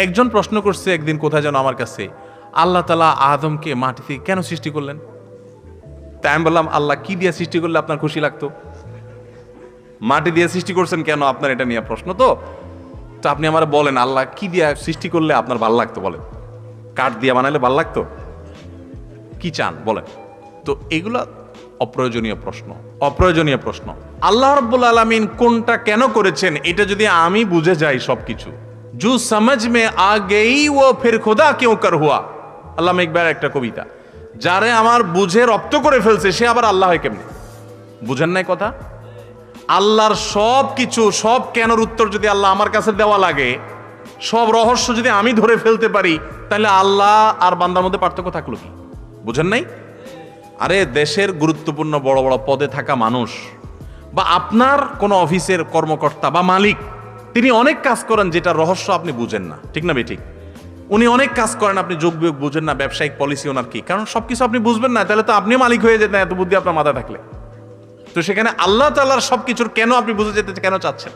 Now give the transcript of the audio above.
একজন প্রশ্ন করছে একদিন কোথায় যেন আমার কাছে, আল্লাহ তাআলা আদমকে মাটি থেকে কেন সৃষ্টি করলেন? তাই আমি বললাম, আল্লাহ কি দিয়ে সৃষ্টি করলে আপনার খুশি লাগতো? মাটি দিয়ে সৃষ্টি করছেন কেন, আপনার এটা নিয়ে প্রশ্ন। তো আপনি আমার বলেন, আল্লাহ কি দিয়ে সৃষ্টি করলে আপনার ভালো লাগতো বলেন? কাঠ দিয়ে বানাইলে ভালো লাগতো? কি চান বলেন? তো এগুলা অপ্রয়োজনীয় প্রশ্ন, অপ্রয়োজনীয় প্রশ্ন। আল্লাহ রাব্বুল আলামিন কোনটা কেন করেছেন এটা যদি আমি বুঝে যাই সবকিছু, জু সমঝ মে আ গই ও ফির খুদা কিউ কর হুয়া, আল্লামা ইকবালের একটা কবিতা। যারে আমার বুঝে রপ্ত করে ফেলছে সে আবার আল্লাহ হয় কেমনে? বুঝেন নাই কথা? আল্লাহর সব কিছু, সব কেনর উত্তর যদি আল্লাহ আমার কাছে দেওয়া লাগে, সব রহস্য যদি আমি ধরে ফেলতে পারি, তাহলে আল্লাহ আর বান্দার মধ্যে পার্থক্য থাকলো কি? বুঝেন নাই? আরে দেশের গুরুত্বপূর্ণ বড় বড় পদে থাকা মানুষ বা আপনার কোনো অফিসের কর্মকর্তা বা মালিক, তিনি অনেক কাজ করেন যেটা রহস্য আপনি বুঝেন না, ঠিক না বেঠিক? উনি অনেক কাজ করেন আপনি যোগ বিয়োগ বুঝেন না, ব্যবসায়িক পলিসি ওনার কি, কারণ সবকিছু আপনি বুঝবেন না, তাহলে তো আপনি মালিক হয়ে যেতেন এত বুদ্ধি আপনার মাথায় থাকলে। তো সেখানে আল্লাহ তাআলার সবকিছুর কেন আপনি বুঝে যেতে কেন চাচ্ছেন?